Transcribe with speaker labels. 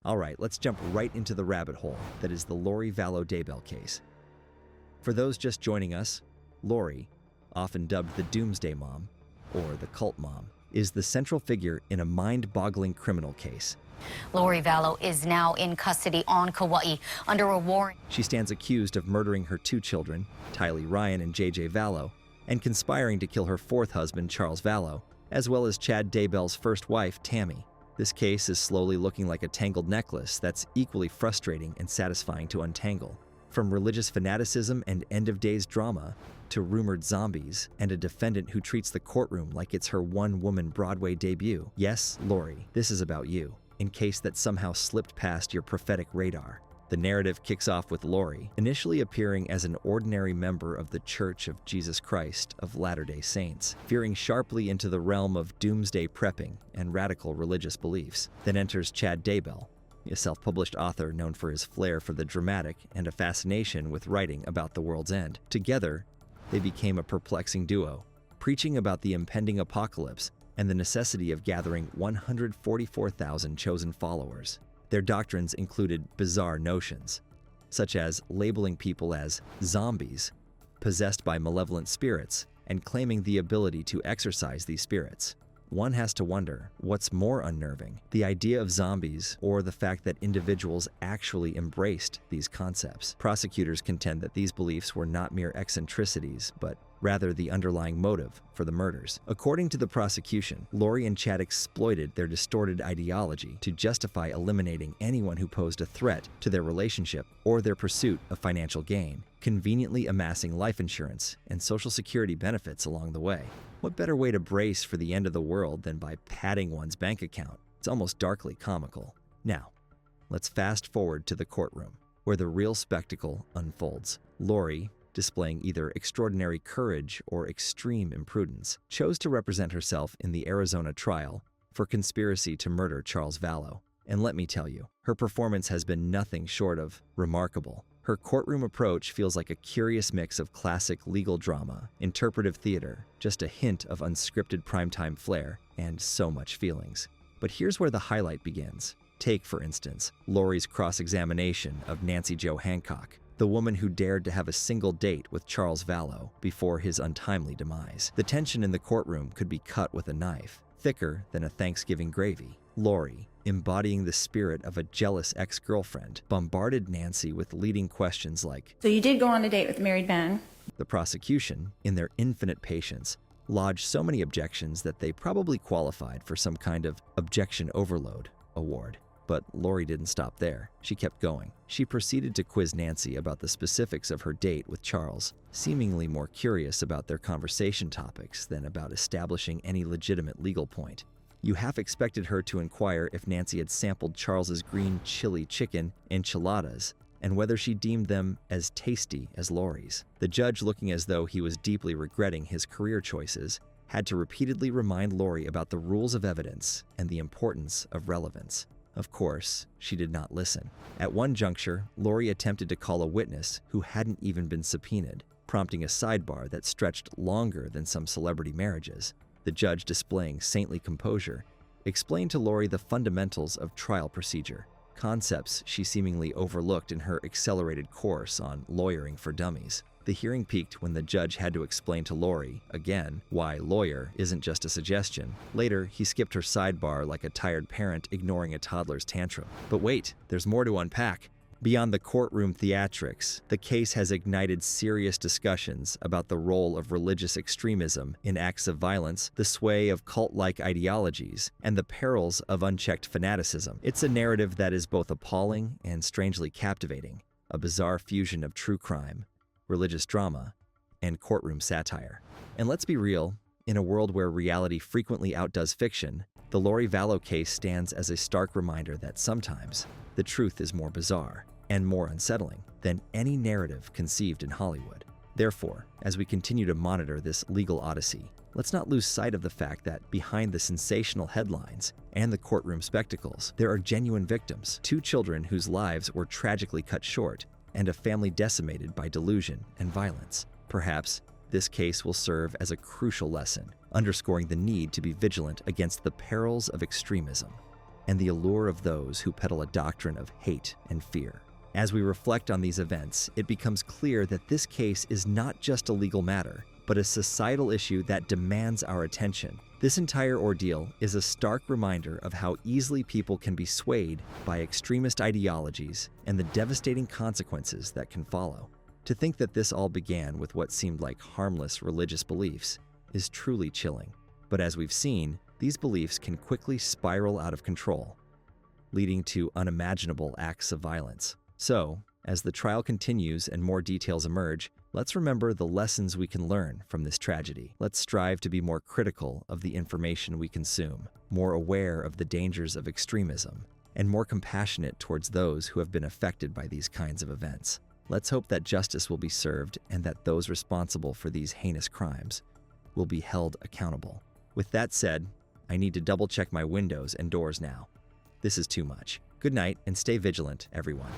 Speaker 1: All right, let's jump right into the rabbit hole that is the Lori Vallow Daybell case. For those just joining us, Lori, often dubbed the Doomsday Mom, or the Cult Mom, is the central figure in a mind-boggling criminal case.
Speaker 2: Lori Vallow is now in custody on Kauai under a warrant.
Speaker 1: She stands accused of murdering her 2 children, Tylee Ryan and JJ Vallow, and conspiring to kill her 4th husband, Charles Vallow, as well as Chad Daybell's first wife, Tammy. This case is slowly looking like a tangled necklace that's equally frustrating and satisfying to untangle. From religious fanaticism and end-of-days drama, to rumored zombies, and a defendant who treats the courtroom like it's her one-woman Broadway debut. Yes, Lori, this is about you, in case that somehow slipped past your prophetic radar. The narrative kicks off with Lori, initially appearing as an ordinary member of the Church of Jesus Christ of Latter-day Saints, veering sharply into the realm of doomsday prepping and radical religious beliefs. Then enters Chad Daybell, a self-published author known for his flair for the dramatic and a fascination with writing about the world's end. Together, they became a perplexing duo, preaching about the impending apocalypse and the necessity of gathering 144,000 chosen followers. Their doctrines included bizarre notions, such as labeling people as zombies, possessed by malevolent spirits, and claiming the ability to exorcise these spirits. One has to wonder, what's more unnerving, the idea of zombies or the fact that individuals actually embraced these concepts? Prosecutors contend that these beliefs were not mere eccentricities, but rather the underlying motive for the murders. According to the prosecution, Lori and Chad exploited their distorted ideology to justify eliminating anyone who posed a threat to their relationship or their pursuit of financial gain, conveniently amassing life insurance and Social Security benefits along the way. What better way to brace for the end of the world than by padding one's bank account? It's almost darkly comical. Now, let's fast forward to the courtroom, where the real spectacle unfolds. Lori, displaying either extraordinary courage or extreme imprudence, chose to represent herself in the Arizona trial for conspiracy to murder Charles Vallow. And let me tell you, her performance has been nothing short of remarkable. Her courtroom approach feels like a curious mix of classic legal drama, interpretive theater, just a hint of unscripted primetime flair, and so much feelings. But here's where the highlight begins. Take, for instance, Lori's cross-examination of Nancy Jo Hancock, the woman who dared to have a single date with Charles Vallow before his untimely demise. The tension in the courtroom could be cut with a knife, thicker than a Thanksgiving gravy. Lori, embodying the spirit of a jealous ex-girlfriend, bombarded Nancy with leading questions like,
Speaker 3: "So you did go on a date with a married man?"
Speaker 1: The prosecution, in their infinite patience, lodged so many objections that they probably qualified for some kind of objection overload award. But Lori didn't stop there. She kept going. She proceeded to quiz Nancy about the specifics of her date with Charles, seemingly more curious about their conversation topics than about establishing any legitimate legal point. You half expected her to inquire if Nancy had sampled Charles's green chili chicken enchiladas and whether she deemed them as tasty as Lori's. The judge, looking as though he was deeply regretting his career choices, had to repeatedly remind Lori about the rules of evidence and the importance of relevance. Of course, she did not listen. At one juncture, Lori attempted to call a witness who hadn't even been subpoenaed, prompting a sidebar that stretched longer than some celebrity marriages. The judge, displaying saintly composure, explained to Lori the fundamentals of trial procedure, concepts she seemingly overlooked in her accelerated course on lawyering for dummies. The hearing peaked when the judge had to explain to Lori, again, why lawyer isn't just a suggestion. Later, he skipped her sidebar like a tired parent ignoring a toddler's tantrum. But wait, there's more to unpack. Beyond the courtroom theatrics, the case has ignited serious discussions about the role of religious extremism in acts of violence, the sway of cult-like ideologies, and the perils of unchecked fanaticism. It's a narrative that is both appalling and strangely captivating, a bizarre fusion of true crime, religious drama, and courtroom satire. And let's be real, in a world where reality frequently outdoes fiction, the Lori Vallow case stands as a stark reminder that sometimes the truth is more bizarre and more unsettling than any narrative conceived in Hollywood. Therefore, as we continue to monitor this legal odyssey, let's not lose sight of the fact that behind the sensational headlines and the courtroom spectacles, there are genuine victims, 2 children whose lives were tragically cut short, and a family decimated by delusion and violence. Perhaps this case will serve as a crucial lesson, underscoring the need to be vigilant against the perils of extremism. and the allure of those who peddle a doctrine of hate and fear. As we reflect on these events, it becomes clear that this case is not just a legal matter, but a societal issue that demands our attention. This entire ordeal is a stark reminder of how easily people can be swayed by extremist ideologies and the devastating consequences that can follow. To think that this all began with what seemed like harmless religious beliefs is truly chilling. But as we've seen, these beliefs can quickly spiral out of control, leading to unimaginable acts of violence. So, as the trial continues and more details emerge, let's remember the lessons we can learn from this tragedy. Let's strive to be more critical of the information we consume, more aware of the dangers of extremism, and more compassionate towards those who have been affected by these kinds of events. Let's hope that justice will be served and that those responsible for these heinous crimes will be held accountable. With that said, I need to double-check my windows and doors now. This is too much. Good night and stay vigilant, everyone.